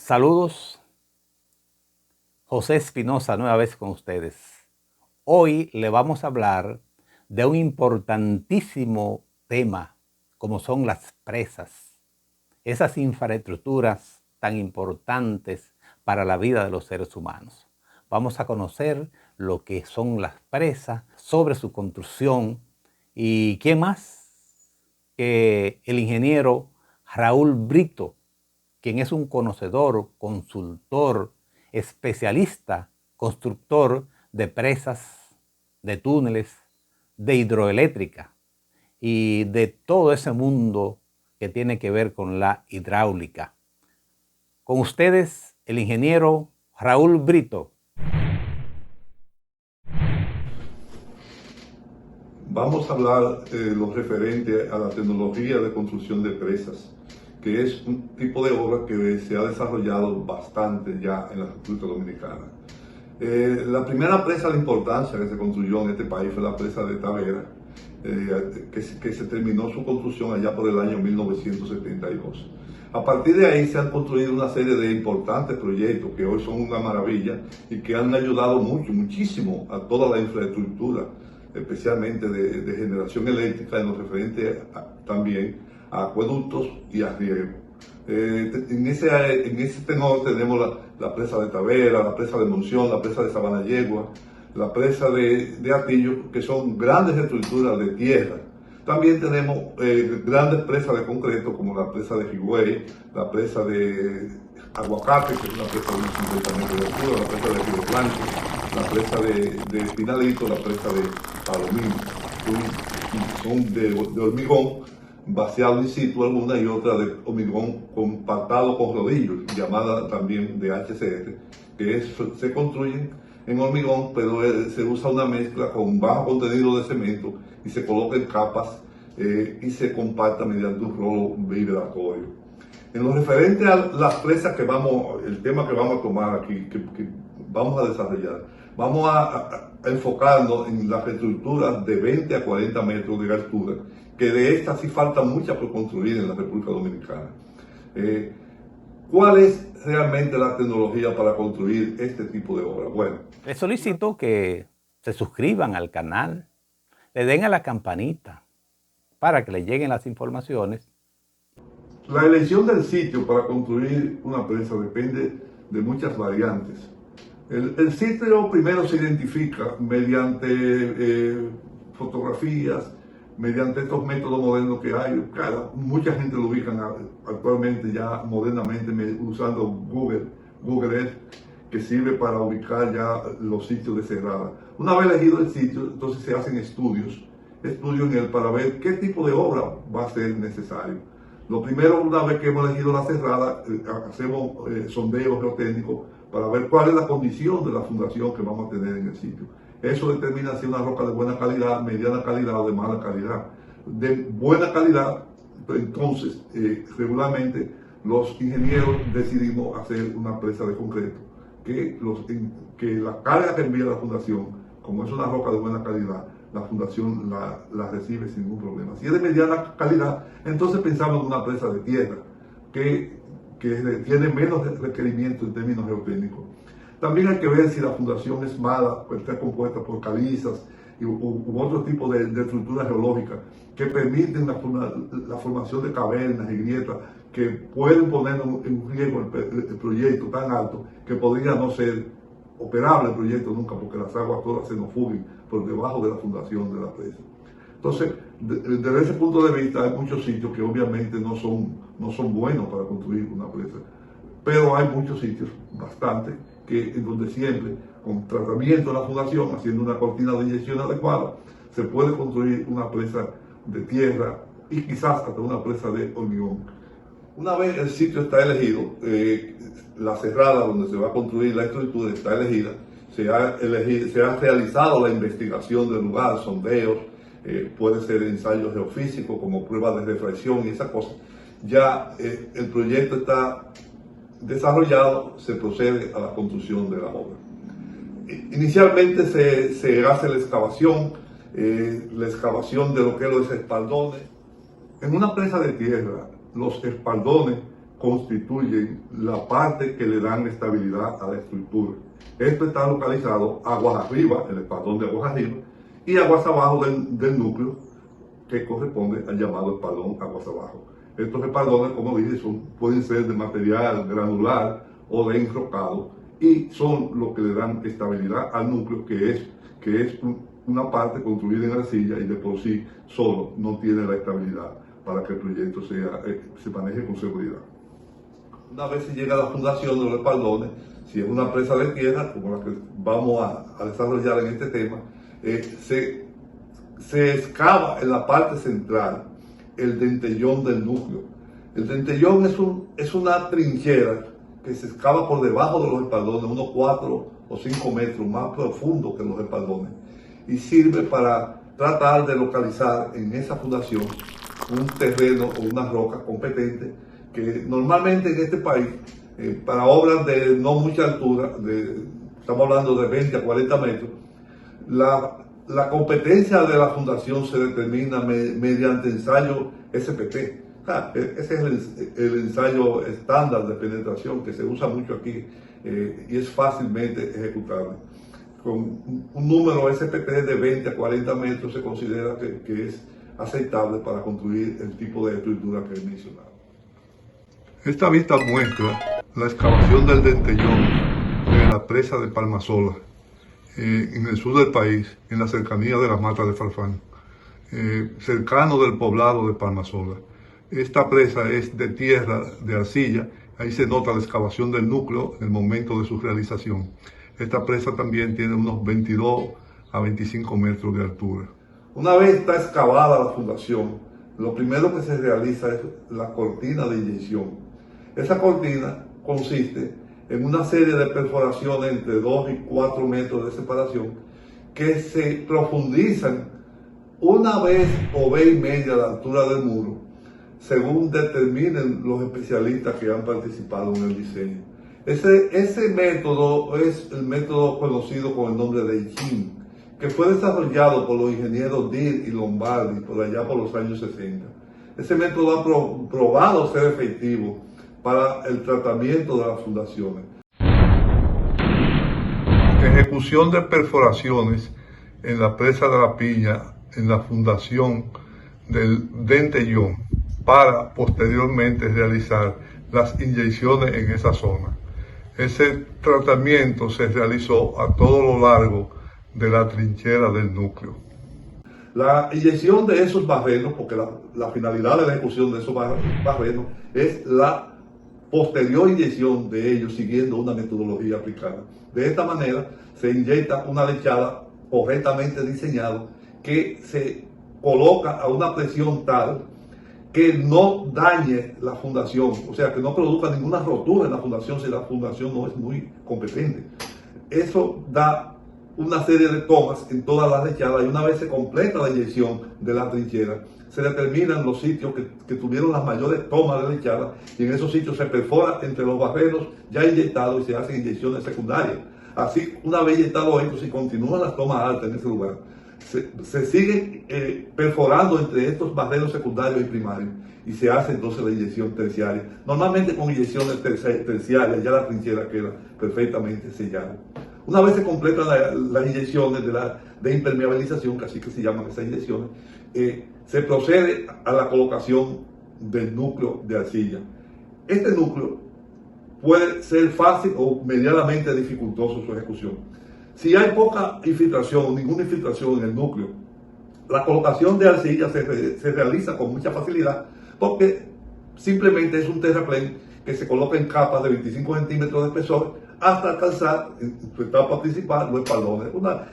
Saludos, José Espinosa nueva vez con ustedes. Hoy le vamos a hablar de un importantísimo tema como son las presas, esas infraestructuras tan importantes para la vida de los seres humanos. Vamos a conocer lo que son las presas, sobre su construcción y quién más que el ingeniero Raúl Brito, quien es un conocedor, consultor, especialista, constructor de presas, de túneles, de hidroeléctrica y de todo ese mundo que tiene que ver con la hidráulica. Con ustedes, el ingeniero Raúl Brito. Vamos a hablar lo referente a la tecnología de construcción de presas, que es un tipo de obra que se ha desarrollado bastante ya en la República Dominicana. La primera presa de importancia que se construyó en este país fue la presa de Tavera, que se terminó su construcción allá por el año 1972. A partir de ahí se han construido una serie de importantes proyectos que hoy son una maravilla y que han ayudado muchísimo a toda la infraestructura, especialmente de generación eléctrica, en lo referente también a acueductos y a riego. En ese tenor tenemos la presa de Tavera, la presa de Monción, la presa de Sabana Yegua, la presa de Atillo, que son grandes estructuras de tierra. También tenemos grandes presas de concreto, como la presa de Higüey, la presa de Aguacate, que es una presa de unos 50 metros de altura, la presa de Río Blanco, la presa de Pinalito, la presa de Palomino. Son de hormigón vaciado in situ alguna y otra de hormigón compactado con rodillos, llamada también de HCR, que se construyen en hormigón, pero se usa una mezcla con bajo contenido de cemento y se coloca en capas y se compacta mediante un rolo vibratorio. En lo referente a las presas el tema que vamos a tomar aquí, que vamos a desarrollar, vamos a enfocarnos en las estructuras de 20 a 40 metros de altura, que de estas sí faltan muchas por construir en la República Dominicana. ¿Cuál es realmente la tecnología para construir este tipo de obras? Bueno, Les solicito que se suscriban al canal, le den a la campanita para que le lleguen las informaciones. la elección del sitio para construir una presa depende de muchas variantes. El sitio primero se identifica mediante fotografías, mediante estos métodos modernos que hay. Mucha gente lo ubica actualmente ya modernamente usando Google Earth, que sirve para ubicar ya los sitios de cerrada. Una vez elegido el sitio, entonces se hacen estudios en él para ver qué tipo de obra va a ser necesario. Lo primero, una vez que hemos elegido la cerrada, hacemos sondeos geotécnicos para ver cuál es la condición de la fundación que vamos a tener en el sitio. Eso determina si es una roca de buena calidad, mediana calidad o de mala calidad. De buena calidad, entonces, regularmente los ingenieros decidimos hacer una presa de concreto, que la carga que envía la fundación, como es una roca de buena calidad, la fundación la recibe sin ningún problema. Si es de mediana calidad, entonces pensamos en una presa de tierra, que tiene menos requerimientos en términos geotécnicos. También hay que ver si la fundación es mala, pues está compuesta por calizas u otro tipo de estructuras geológicas que permiten la formación de cavernas y grietas que pueden poner en riesgo el proyecto tan alto que podría no ser operable el proyecto nunca, porque las aguas todas se nos fuguen por debajo de la fundación de la presa. Entonces, desde ese punto de vista, hay muchos sitios que obviamente no son buenos para construir una presa, pero hay muchos sitios, bastante, en donde siempre, con tratamiento de la fundación, haciendo una cortina de inyección adecuada, se puede construir una presa de tierra y quizás hasta una presa de hormigón. Una vez el sitio está elegido, la cerrada donde se va a construir la estructura está elegida, se ha realizado la investigación del lugar, sondeos, puede ser ensayos geofísicos como pruebas de refracción y esas cosas. Ya el proyecto está desarrollado, se procede a la construcción de la obra. Inicialmente se hace la excavación de lo que es los espaldones. En una presa de tierra, los espaldones constituyen la parte que le dan estabilidad a la estructura. Esto está localizado aguas arriba, el espaldón de aguas arriba, y aguas abajo del núcleo, que corresponde al llamado espaldón aguas abajo. Estos espaldones, como dije, pueden ser de material granular o de enrocado, y son los que le dan estabilidad al núcleo, que es una parte construida en arcilla y de por sí solo no tiene la estabilidad para que el proyecto se maneje con seguridad. Una vez se llega a la fundación de los espaldones, si es una presa de tierra, como la que vamos a desarrollar en este tema, se excava en la parte central el dentellón del núcleo. El dentellón es una trinchera que se excava por debajo de los espaldones, unos 4 o 5 metros más profundo que los espaldones, y sirve para tratar de localizar en esa fundación un terreno o una roca competente que normalmente en este país, para obras de no mucha altura, estamos hablando de 20 a 40 metros, la competencia de la fundación se determina mediante ensayo SPT. Ese es el ensayo estándar de penetración que se usa mucho aquí y es fácilmente ejecutable. Con un número SPT de 20 a 40 metros se considera que es aceptable para construir el tipo de estructura que he mencionado. Esta vista muestra la excavación del dentellón de la presa de Palmasola, en el sur del país, en la cercanía de las matas de Farfán, cercano del poblado de Palmasola. Esta presa es de tierra, de arcilla, ahí se nota la excavación del núcleo en el momento de su realización. Esta presa también tiene unos 22 a 25 metros de altura. Una vez está excavada la fundación, lo primero que se realiza es la cortina de inyección. Esa cortina consiste en una serie de perforaciones entre 2 y 4 metros de separación que se profundizan una vez o vez y media a la altura del muro, según determinen los especialistas que han participado en el diseño. Ese método es el método conocido con el nombre de ICHIN, que fue desarrollado por los ingenieros Dir y Lombardi por allá por los años 60. Ese método ha probado ser efectivo para el tratamiento de las fundaciones. Ejecución de perforaciones en la presa de la Piña, en la fundación del dentellón, para posteriormente realizar las inyecciones en esa zona. Ese tratamiento se realizó a todo lo largo de la trinchera del núcleo. La inyección de esos barrenos, porque la finalidad de la ejecución de esos barrenos es la posterior inyección de ellos siguiendo una metodología aplicada. De esta manera se inyecta una lechada correctamente diseñada que se coloca a una presión tal que no dañe la fundación, o sea, que no produzca ninguna rotura en la fundación si la fundación no es muy competente. Eso da una serie de tomas en todas las lechadas y una vez se completa la inyección de la trinchera, se determinan los sitios que tuvieron las mayores tomas de lechada y en esos sitios se perfora entre los barrenos ya inyectados y se hacen inyecciones secundarias. Así, una vez inyectado esto, si continúan las tomas altas en ese lugar, se sigue perforando entre estos barrenos secundarios y primarios y se hace entonces la inyección terciaria. Normalmente con inyecciones terciarias ya la trinchera queda perfectamente sellada. Una vez se completan las inyecciones de impermeabilización, que así que se llaman esas inyecciones, se procede a la colocación del núcleo de arcilla. Este núcleo puede ser fácil o medianamente dificultoso su ejecución. Si hay poca infiltración o ninguna infiltración en el núcleo, la colocación de arcilla se realiza con mucha facilidad porque simplemente es un terraplén que se coloca en capas de 25 centímetros de espesor hasta alcanzar en su etapa principal los espaldones.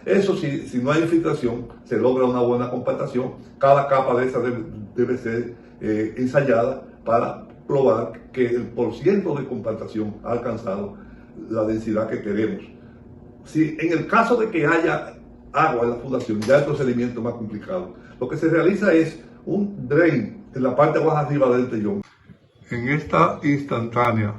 Eso sí, si no hay infiltración, se logra una buena compactación. Cada capa de esa debe ser ensayada para probar que el porciento de compactación ha alcanzado la densidad que queremos. Si en el caso de que haya agua en la fundación, ya el procedimiento es más complicado. Lo que se realiza es un drain en la parte más arriba del dentellón. En esta instantánea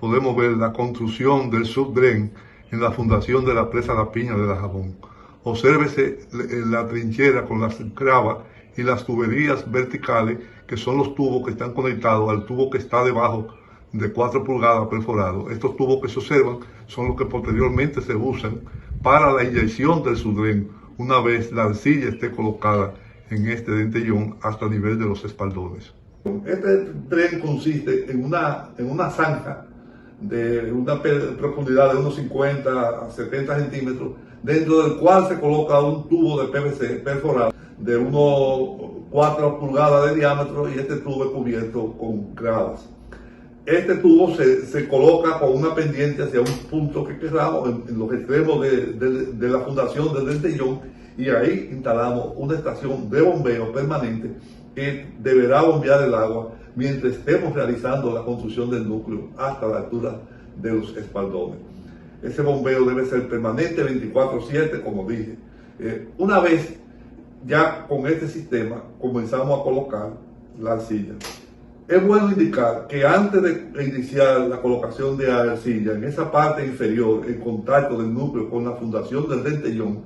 podemos ver la construcción del subdrain en la fundación de la presa La Piña de Dajabón. Obsérvese la trinchera con las cravas y las tuberías verticales, que son los tubos que están conectados al tubo que está debajo de 4 pulgadas perforados. Estos tubos que se observan son los que posteriormente se usan para la inyección del sudren una vez la arcilla esté colocada en este dentellón hasta el nivel de los espaldones. Este tren consiste en una zanja de una profundidad de unos 50 a 70 centímetros, dentro del cual se coloca un tubo de PVC perforado de unos 4 pulgadas de diámetro, y este tubo es cubierto con gradas. Este tubo se coloca con una pendiente hacia un punto que queramos en los extremos de la fundación del dentellón, y ahí instalamos una estación de bombeo permanente que deberá bombear el agua mientras estemos realizando la construcción del núcleo hasta la altura de los espaldones. Ese bombeo debe ser permanente 24/7, como dije. Una vez ya con este sistema comenzamos a colocar la arcilla. Es bueno indicar que antes de iniciar la colocación de la arcilla, en esa parte inferior, en contacto del núcleo con la fundación del dentellón,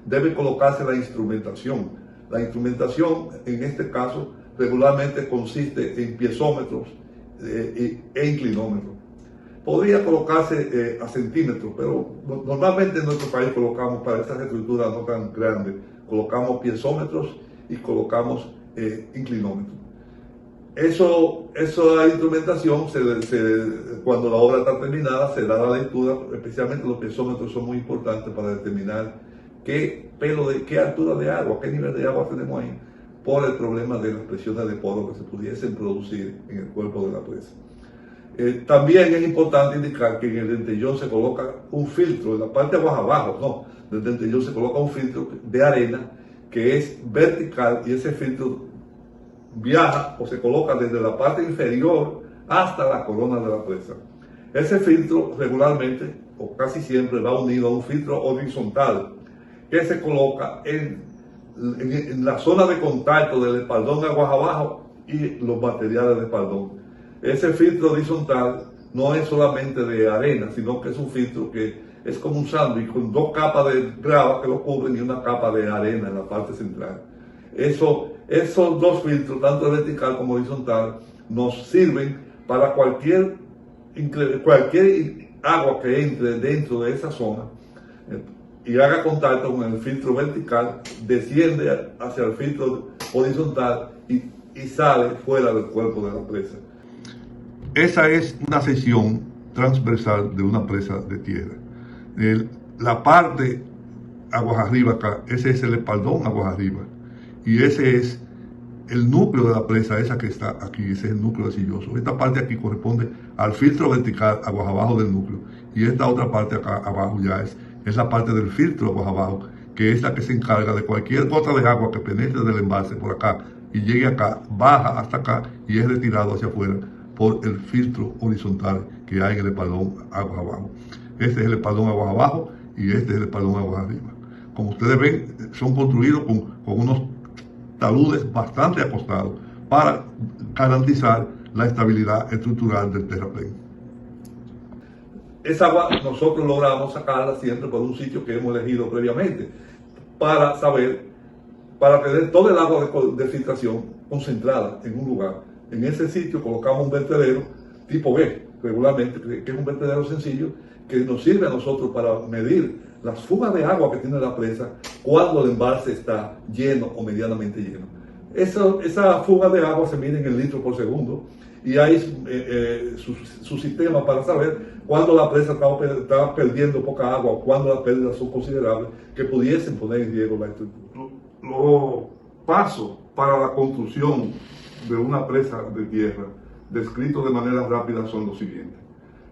debe colocarse la instrumentación. La instrumentación, en este caso, regularmente consiste en piezómetros e inclinómetros. Podría colocarse a centímetros, pero normalmente en nuestro país colocamos, para estas estructuras no tan grandes, colocamos piezómetros y colocamos inclinómetros. Esa instrumentación, cuando la obra está terminada, se da la lectura. Especialmente los piezómetros son muy importantes para determinar qué altura de agua, qué nivel de agua tenemos ahí, por el problema de las presiones de poro que se pudiesen producir en el cuerpo de la presa. También es importante indicar que en el dentellón se coloca un filtro, en la parte de abajo, del dentellón se coloca un filtro de arena que es vertical, y ese filtro viaja o se coloca desde la parte inferior hasta la corona de la presa. Ese filtro regularmente o casi siempre va unido a un filtro horizontal que se coloca en la zona de contacto del espaldón aguas abajo y los materiales del espaldón. Ese filtro horizontal no es solamente de arena, sino que es un filtro que es como un sándwich con 2 capas de grava que lo cubren y una capa de arena en la parte central. Esos 2 filtros, tanto vertical como horizontal, nos sirven para cualquier agua que entre dentro de esa zona y haga contacto con el filtro vertical, desciende hacia el filtro horizontal y sale fuera del cuerpo de la presa. Esa es una sección transversal de una presa de tierra. La parte aguas arriba acá, ese es el espaldón aguas arriba, y ese es el núcleo de la presa, esa que está aquí, ese es el núcleo arcilloso. Esta parte aquí corresponde al filtro vertical aguas abajo del núcleo, y esta otra parte acá abajo ya es la parte del filtro aguas abajo, que es la que se encarga de cualquier gota de agua que penetre del envase por acá y llegue acá, baja hasta acá y es retirado hacia afuera por el filtro horizontal que hay en el espaldón aguas abajo. Este es el espaldón aguas abajo y este es el espaldón aguas arriba. Como ustedes ven, son construidos con unos taludes bastante acostados para garantizar la estabilidad estructural del terraplén. Esa agua nosotros logramos sacarla siempre por un sitio que hemos elegido previamente para tener todo el agua de filtración concentrada en un lugar. En ese sitio colocamos un vertedero tipo B, regularmente, que es un vertedero sencillo que nos sirve a nosotros para medir las fugas de agua que tiene la presa cuando el embalse está lleno o medianamente lleno. Esa fuga de agua se mide en litros por segundo, y hay su sistema para saber cuándo la presa está perdiendo poca agua o cuándo las pérdidas son considerables que pudiesen poner en riesgo la estructura. Los pasos para la construcción de una presa de tierra, descritos de manera rápida, son los siguientes.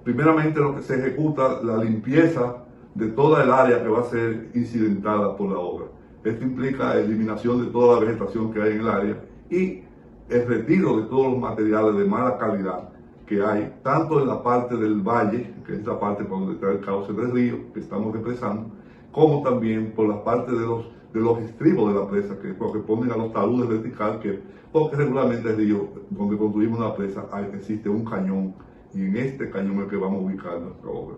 Primeramente, lo que se ejecuta, la limpieza de toda el área que va a ser incidentada por la obra. Esto implica la eliminación de toda la vegetación que hay en el área y el retiro de todos los materiales de mala calidad que hay, tanto en la parte del valle, que es la parte por donde está el cauce del río que estamos represando, como también por la parte de los estribos de la presa, que corresponden a los taludes verticales, porque regularmente el río donde construimos una presa existe un cañón, y en este cañón es el que vamos a ubicar nuestra obra.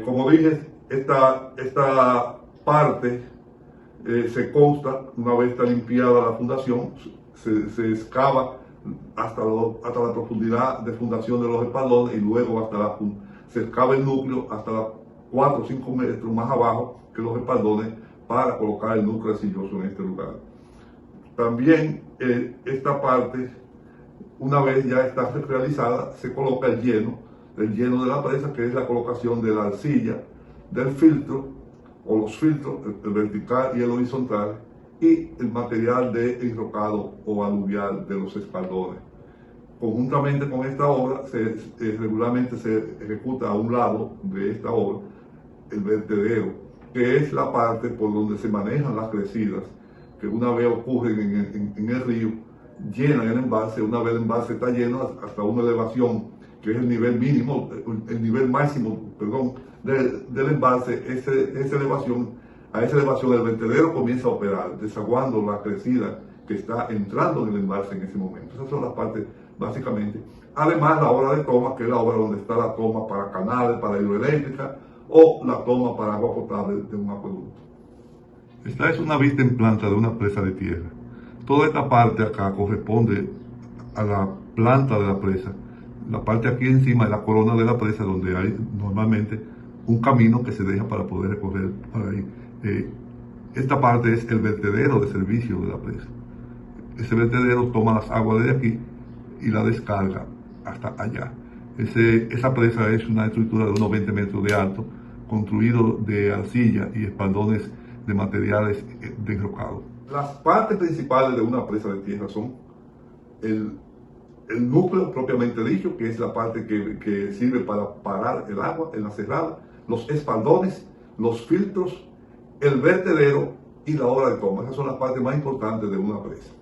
Como dije, esta parte se consta, una vez está limpiada la fundación, se excava hasta la profundidad de fundación de los espaldones y luego se excava el núcleo hasta 4 o 5 metros más abajo que los espaldones para colocar el núcleo arcilloso en este lugar. También esta parte, una vez ya está realizada, se coloca el lleno de la presa, que es la colocación de la arcilla, del filtro o los filtros, el vertical y el horizontal, y el material de enrocado o aluvial de los espaldones. Conjuntamente con esta obra, regularmente se ejecuta a un lado de esta obra el vertedero, que es la parte por donde se manejan las crecidas, que una vez ocurren en el río, llenan el embalse. Una vez el embalse está lleno hasta una elevación, que es el nivel mínimo, el nivel máximo, perdón, del embalse, a esa elevación el vertedero comienza a operar, desaguando la crecida que está entrando en el embalse en ese momento. Esas son las partes básicamente. Además, la obra de toma, que es la obra donde está la toma para canales, para hidroeléctrica, o la toma para agua potable de un acueducto. Esta es una vista en planta de una presa de tierra. Toda esta parte acá corresponde a la planta de la presa. La parte aquí encima es la corona de la presa, donde hay normalmente un camino que se deja para poder recorrer por ahí. Esta parte es el vertedero de servicio de la presa. Ese vertedero toma las aguas de aquí y la descarga hasta allá. Esa presa es una estructura de unos 20 metros de alto, construido de arcilla y espaldones de materiales de enrocado. Las partes principales de una presa de tierra son el núcleo propiamente dicho, que es la parte que sirve para parar el agua en la cerrada, los espaldones, los filtros, el vertedero y la obra de toma. Esas son las partes más importantes de una presa.